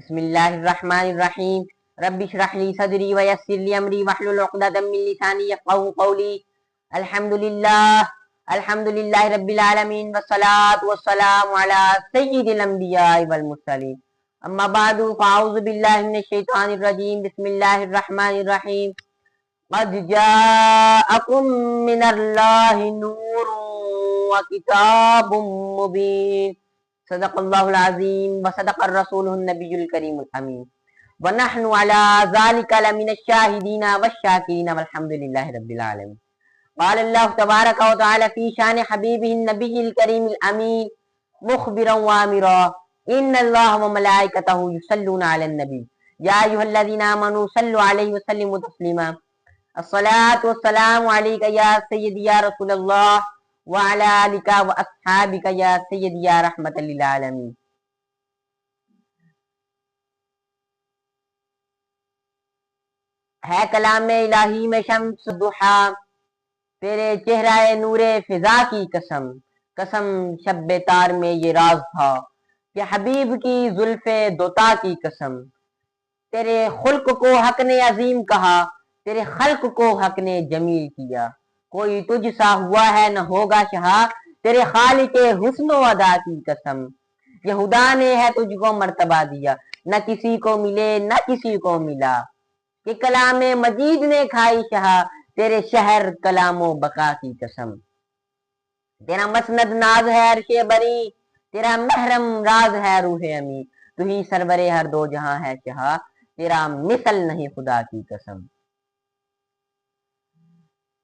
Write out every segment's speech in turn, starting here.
بسم اللہ الرحمن الرحیم رب اشرح لی صدری ویسر لی امری واحلل عقدۃ من لسانی یفقهوا قولی الحمدللہ رب العالمین والصلاة والسلام علی سید الانبیاء والمرسلین اما بعد فاعوذ باللہ من الشیطان الرجیم بسم اللہ الرحمن الرحیم قد جاءکم من اللہ نور وکتاب مبین صدق اللہ العظیم وصدق الرسول النبی الکریم الامین ونحن علی ذلک لمن الشاہدین والشاکرین والحمد للہ رب العالمین قال اللہ تبارک و تعالی فی شان حبیبہ النبی الکریم الامین مخبرا وامرا ان اللہ وملائکتہ یصلون علی النبی یا ایھا الذین آمنوا صلوا علیہ وسلموا تسلیما الصلاۃ والسلام علیک یا سیدی یا رسول اللہ وعلی آلک واصحابک یا سیدی یا رحمت للعالمین۔ ہے کلام الہی میں شمس ضحیٰ، تیرے چہرہ نور فضا کی قسم، قسم شب تار میں یہ راز تھا کہ حبیب کی زلف دوتا کی قسم، تیرے خلق کو حق نے عظیم کہا، تیرے خلق کو حق نے جمیل کیا، کوئی تجھ سا ہوا ہے نہ ہوگا شہا، تیرے خالق حسن و ادا کی قسم، یہ خدا نے ہے تجھ کو مرتبہ دیا، نہ کسی کو ملے نہ کسی کو ملا، کہ کلام مجید نے کھائی شہا، تیرے شہر کلام و بقا کی قسم، تیرا مسند ناز ہے عرش بری، تیرا محرم راز ہے روح امی، تو ہی سرور ہر دو جہاں ہے شہا، تیرا مثل نہیں خدا کی قسم۔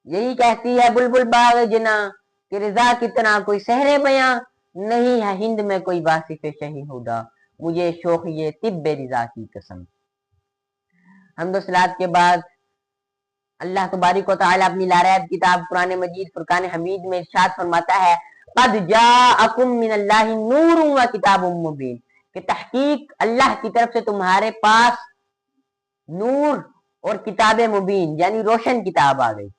یہی کہتی ہے بلبل باغ جنا کہ رضا کتنا کوئی سحر بیاں، نہیں ہے ہند میں کوئی واصف شہی ہدا، مجھے شوق یہ طب رضا کی قسم۔ حمد و صلات کے بعد اللہ تبارک و تعالی اپنی لاریب کتاب قرآن مجید فرقان حمید میں ارشاد فرماتا ہے قد جاءکم من اللہ نور و کتاب مبین، کہ تحقیق اللہ کی طرف سے تمہارے پاس نور اور کتاب مبین یعنی روشن کتاب آ گئی۔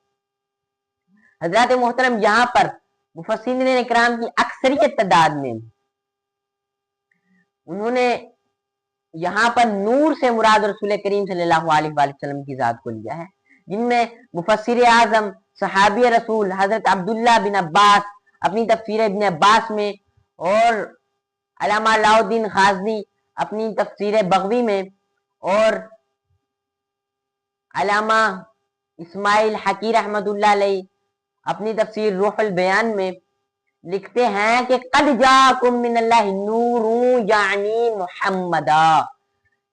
حضرات محترم، یہاں پر مفسرین اکرام کی اکثریت تعداد میں انہوں نے یہاں پر نور سے مراد رسول کریم صلی اللہ علیہ وآلہ وسلم کی ذات کو لیا ہے، جن میں مفسر اعظم صحابی رسول حضرت عبداللہ بن عباس اپنی تفسیر ابن عباس میں، اور علامہ علاء الدین غازنی اپنی تفسیر بغوی میں، اور علامہ اسماعیل حقی رحمت اللہ علیہ اپنی تفسیر روح البیان میں لکھتے ہیں کہ قد جاءکم من اللہ نور یعنی محمدا،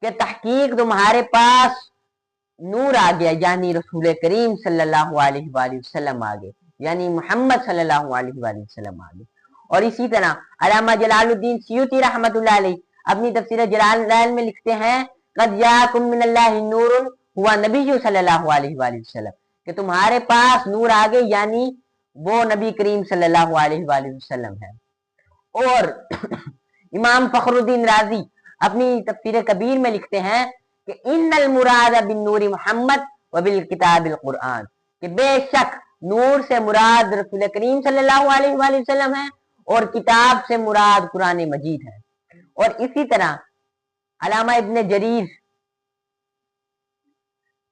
کہ تحقیق تمہارے پاس نور آ گیا یعنی رسول کریم صلی اللہ علیہ وآلہ وسلم آ گئے، یعنی محمد صلی اللہ علیہ وآلہ وسلم آ گئے۔ اور اسی طرح علامہ جلال الدین سیوطی رحمت اللہ علیہ اپنی تفسیر جلال الدین میں لکھتے ہیں قد جاءکم من اللہ نور ہوا نبی صلی اللہ علیہ وآلہ وسلم، کہ تمہارے پاس نور آ گئے یعنی وہ نبی کریم صلی اللہ علیہ وآلہ وسلم ہے۔ اور امام فخر الدین رازی اپنی تفسیر کبیر میں لکھتے ہیں کہ ان المراد بالنور محمد وبالکتاب القرآن، کہ بے شک نور سے مراد رسول کریم صلی اللہ علیہ وآلہ وسلم ہے اور کتاب سے مراد قرآن مجید ہے۔ اور اسی طرح علامہ ابن جریر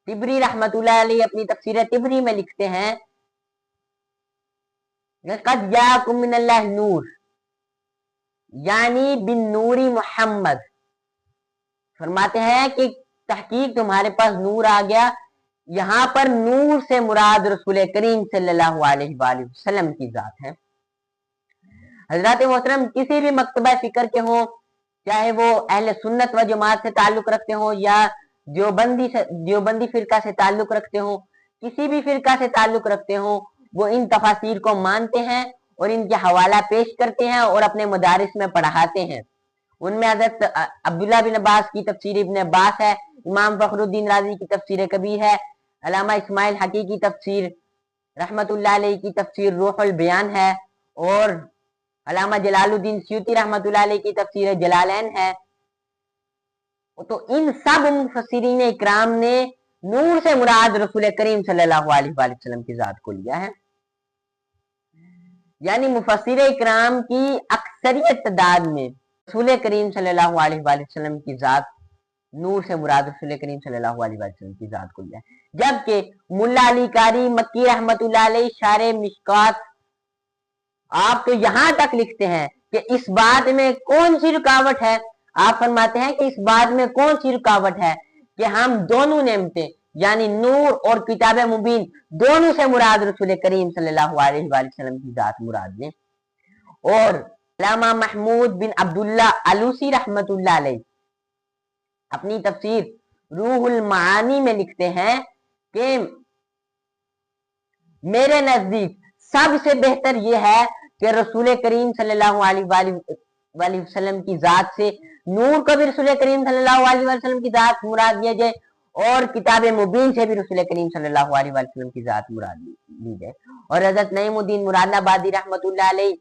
طبری رحمت اللہ علیہ اپنی تفسیر طبری میں لکھتے ہیں قد جاءکم من اللہ نور یعنی بن نوری محمد، فرماتے ہیں کہ تحقیق تمہارے پاس نور آ گیا، یہاں پر نور سے مراد رسول کریم صلی اللہ علیہ وآلہ وسلم کی ذات ہے۔ حضرات محترم، کسی بھی مکتبہ فکر کے ہوں، چاہے وہ اہل سنت و جماعت سے تعلق رکھتے ہوں یا دیوبندی فرقہ سے تعلق رکھتے ہوں، کسی بھی فرقہ سے تعلق رکھتے ہوں، وہ ان تفاسیر کو مانتے ہیں اور ان کے حوالہ پیش کرتے ہیں اور اپنے مدارس میں پڑھاتے ہیں۔ ان میں حضرت عبداللہ بن عباس کی تفسیر ابن عباس ہے، امام فخر الدین رازی کی تفسیر کبیر ہے، علامہ اسماعیل حقی کی تفسیر رحمت اللہ علیہ کی تفسیر روح البیان ہے، اور علامہ جلال الدین سیوطی رحمت اللہ علیہ کی تفسیر جلالین ہے۔ تو ان سب مفسرین اکرام نے نور سے مراد رسول کریم صلی اللہ علیہ وآلہ وسلم کی ذات کو لیا ہے، یعنی مفسر اکرام کی اکثریت تعداد میں رسول کریم صلی اللہ علیہ وآلہ وسلم کی ذات नूर से मुराद रसूल करीम सल्लल्लाहु अलैहि वसल्लम की जात को लिया है। जबकि मुल्ला अली कारी मक्की रहमतुल्लाह अलैह शारे मिशकात आप तो यहां तक लिखते हैं कि इस बात में कौन सी रुकावट है, आप फरमाते हैं कि इस बात में कौन सी रुकावट है कि हम दोनों नेमतें यानी नूर और किताब मुबीन दोनों से मुराद रसूल करीम सल्लल्लाहु अलैहि वसल्लम की जात मुराद लें। और अल्लामा महमूद बिन अब्दुल्ला अलूसी रहमतुल्लाह अलैह अपनी तफसीर रूहुल मानी में लिखते हैं कि मेरे नजदीक सबसे बेहतर यह है कि रसूल करीम सल्लल्लाहु अलैहि वसल्लम की जात से नूर को भी रसूल करीम सल्लल्लाहु अलैहि वसल्लम की जात मुराद लिया जाए और किताब मुबीन से भी रसूल करीम सल्लल्लाहु अलैहि वसल्लम की जात मुराद ली जाए। और हजरत नईमुद्दीन मुरादाबादी रहमतुल्लाह अलैह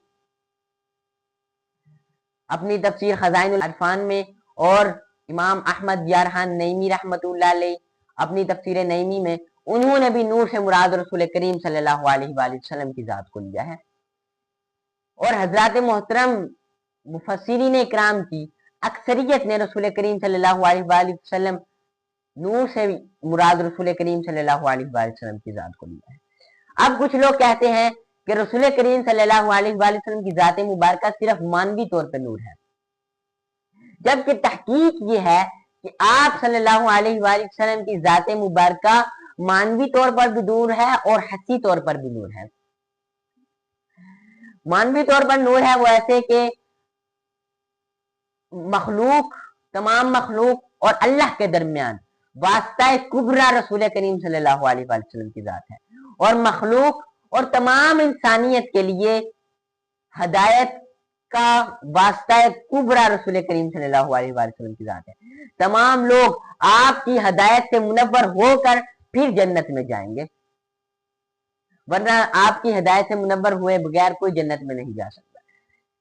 अपनी तफसीर खजाइनुल अरफान में और इमाम अहमद यारहान नईमी रहमतुल्लाह अलैह अपनी तफसीर नईमी में उन्होंने भी नूर से मुराद रसूल करीम सल्लल्लाहु अलैहि वसल्लम की जात को लिया है। और हजरत मोहतरम मुफस्सिरीन इकराम की अक्सरियत ने रसूल करीम सल्लल्लाहु अलैहि वसल्लम नूर से मुराद रसूल करीम सल्लल्लाहु अलैहि वसल्लम की जात को लिया है। अब कुछ लोग कहते हैं कि रसूल करीम सल्लल्लाहु अलैहि वसल्लम की जात मुबारका सिर्फ मानवी तौर पर नूर है, जबकि तहकीक ये है कि आप सल्लल्लाहु अलैहि वसल्लम की जात मुबारका मानवी तौर पर भी नूर है और हस्सी तौर पर भी नूर है। मानवी तौर पर नूर है वो ऐसे कि मखलूक तमाम मखलूक और अल्लाह के दरमियान वास्ता कुबरा रसूल करीम सल्लल्लाहु अलैहि वसल्लम की जात है और मखलूक और तमाम इंसानियत के लिए हदायत का वास्ता कुबरा रसूल करीम सल्लल्लाहु अलैहि वसल्लम की जात है। तमाम लोग आपकी हदायत से मुनव्वर होकर फिर जन्नत में जाएंगे, वरना आपकी हिदायत से मुनव्वर हुए बगैर कोई जन्नत में नहीं जा सकता।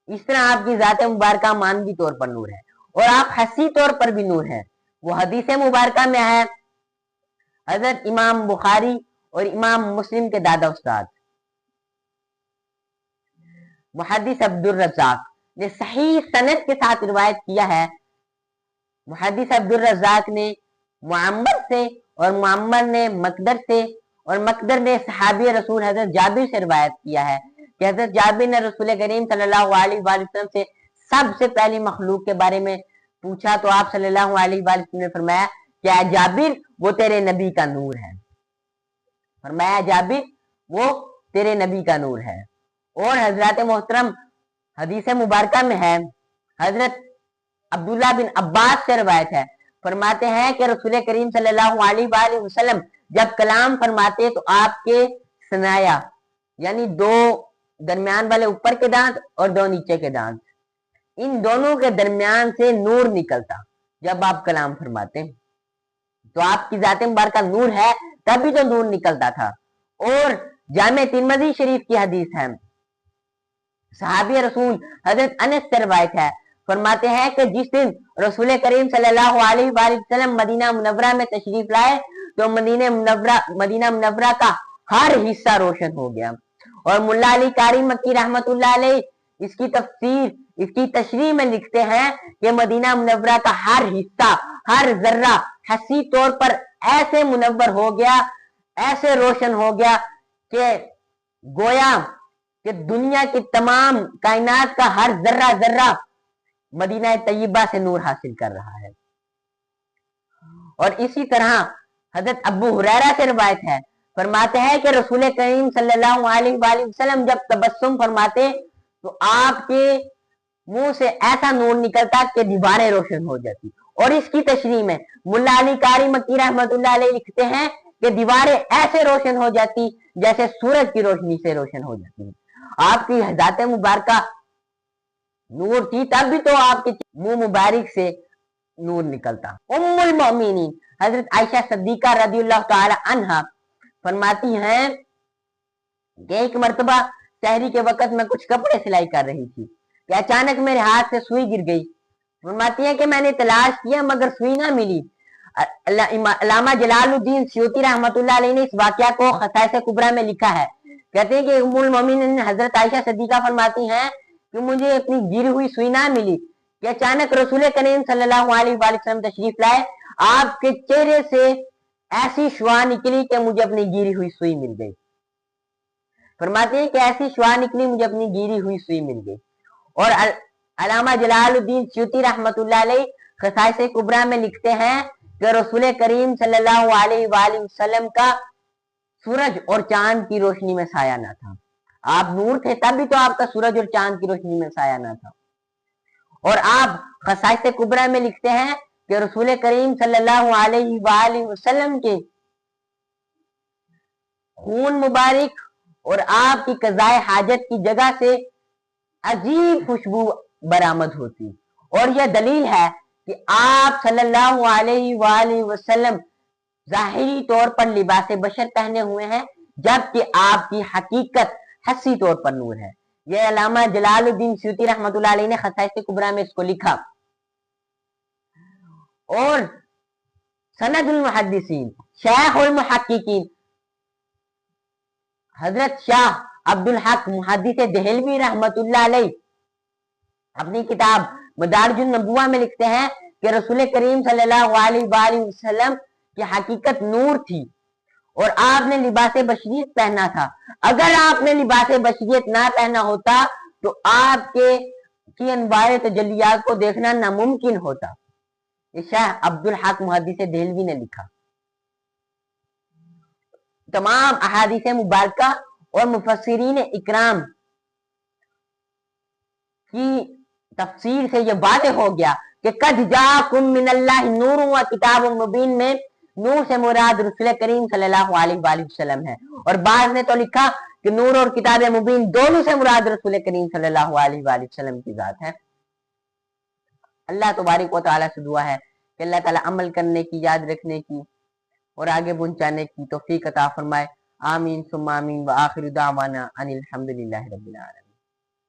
इस तरह आपकी जात मुबारका मानवी तौर पर नूर है और आप हसी तौर पर भी नूर है। वो हदीस मुबारका में है, हजरत इमाम बुखारी और इमाम मुस्लिम के दादा उस्ताद मुहद्दिस अब्दुल रज़्ज़ाक ने सही सनद के साथ रिवायत किया है। मुहद्दिस अब्दुल रज़्ज़ाक ने मुअम्मर से और मुअम्मर ने मकदर से और मकदर ने सहाबी रसूल हजरत जाबिर से रिवायत किया है कि हजरत जाबिर ने रसूल करीम सल्लल्लाहु अलैहि वसल्लम से सबसे पहली मखलूक के बारे में पूछा तो आप सल्लल्लाहु अलैहि वसल्लम ने फरमाया क्या जाबिर वो तेरे नबी का नूर है, फरमाया जाबिर वो तेरे नबी का नूर है। और हजरत मोहतरम हदीस मुबारका में है, हजरत अब्दुल्ला बिन अब्बास से रिवायत है, फरमाते हैं कि रसूल करीम सल्लल्लाहु अलैहि वसल्लम जब कलाम फरमाते तो आपके सनाया यानी दो दरमियान वाले ऊपर के दांत और दो नीचे के दांत, इन दोनों के दरमियान से नूर निकलता। जब आप कलाम फरमाते तो आपकी जाते मुबारका नूर है, तभी तो नूर निकलता था। और जामे तिरमिज़ी शरीफ की हदीस है, सहाबी रसूल हजरत अनस से रिवायत है, फरमाते हैं कि जिस दिन रसूल करीम सल्लल्लाहु अलैहि वसल्लम मदीना मुनव्वरा में तशरीफ लाए तो मदीना मुनव्वरा का हर हिस्सा रोशन हो गया। और मुल्ला अली कारी मक्की रहमतुल्लाह अलैह इसकी तफसीर इसकी तशरीह में लिखते हैं कि मदीना मुनव्वरा का हर हिस्सा हर जर्रा हसी तौर पर ऐसे मुनव्वर हो गया, ऐसे रोशन हो गया कि गोया कि दुनिया की तमाम कायनात का हर जर्रा जर्रा मदीना तैयबा से नूर हासिल कर रहा है। और इसी तरह हजरत अबू हुरैरा से रिवायत है, फरमाते हैं कि रसूल करीम सल्लल्लाहु अलैहि वसल्लम जब तबस्सुम फरमाते तो आपके मुंह से ऐसा नूर निकलता कि दीवारें रोशन हो जाती। और इसकी तशरीह में मुल्ला अली कारी मक्की रहमतुल्लाह अलैह लिखते हैं कि दीवारें ऐसे रोशन हो जाती जैसे सूरज की रोशनी से रोशन हो जाती है। आपकी जात मुबारका नूर थी, तब भी तो आपके मुंह मुबारक से नूर निकलता। उम्मुल मोमिनीन हजरत आयशा सिद्दीका रज़ियल्लाहु ताला अन्हा फरमाती हैं कि एक मर्तबा सहरी के वक्त में कुछ कपड़े सिलाई कर रही थी कि अचानक मेरे हाथ से सुई गिर गई। फरमाती हैं कि मैंने तलाश किया मगर सुई ना मिली। अल्लामा जलालुद्दीन सयूती रहमतुल्लाह अलैह ने इस वाकया को खसाइस कुबरा में लिखा है। कहते हैं कि उम्मुल मोमिनीन हजरत आयशा सिद्दीका फरमाती हैं कि मुझे अपनी गिरी हुई सुई ना मिली, कि अचानक रसूल करीम सल्लल्लाहु अलैहि वसल्लम तशरीफ लाए, आपके चेहरे से ऐसी शुआ निकली कि मुझे अपनी गिरी हुई सुई मिल गई। फरमाते हैं कि ऐसी शुआ निकली, मुझे अपनी गिरी हुई सुई मिल गई। और अल्लामा जलालुद्दीन सयूती रहमतुल्लाह अलैह खसाइस कुबरा में लिखते हैं कि रसूल करीम सल्लल्लाहु अलैहि वसल्लम का सूरज और चांद की रोशनी में साया ना था। आप नूर थे तब भी तो आपका सूरज और चांद की रोशनी में साया ना था। और आप खसाइस कुबरा में लिखते हैं कि रसूल करीम सल्लल्लाहु अलैहि वसल्लम के खून मुबारक और आपकी कज़ाए हाजत की जगह से अजीब खुशबू बरामद होती। और यह दलील है कि आप सल्लल्लाहु अलैहि वसल्लम जाहिरी तौर पर लिबास बशर पहने हुए हैं, जबकि आपकी हकीकत हस्सी तौर पर नूर है। यह अल्लामा जलालुद्दीन सयूती रहमतुल्लाह अलैह ने खसाइस कुबरा में इसको लिखा। और सनदुल मुहद्दिसीन शेखुल मुहक्किकीन हजरत शाह अब्दुल हक मुहद्दिस देहलवी रहमतुल्लाह अलैह अपनी किताब मदारिजुन नबुवा में लिखते हैं कि रसूल करीम सल्लल्लाहु अलैहि वसल्लम की हकीकत नूर थी और आपने लिबास बशरियत पहना था। अगर आपने लिबास बशरियत ना पहना होता तो आपके की अनवार तजल्लियात को देखना नामुमकिन होता। शाह अब्दुल हक मुहद्दिस देहलवी ने लिखा। तमाम अहादीस मुबारका और मुफस्सिरीन इकराम की तफसीर से यह वाज़ेह हो गया कि कद जाकुम मिनल्लाहि नूरुन व किताबुम मुबीन में नूर से मुराद रसूल करीम सल्लल्लाहु अलैहि वसल्लम है। और बाद ने तो लिखा कि नूर और किताब मुबीन दोनों से मुराद रसूल करीम सल्लल्लाहु अलैहि वसल्लम की जात है। अल्लाह तबारक व तआला से दुआ है कि अल्लाह ताला अमल करने की, याद रखने की और आगे पहुंचाने की तौफीक अता फरमाए। आमीन सुम्मा आमीन व आखिर दावाना अनिल हम्दुलिल्लाहि रब्बिल आलमीन।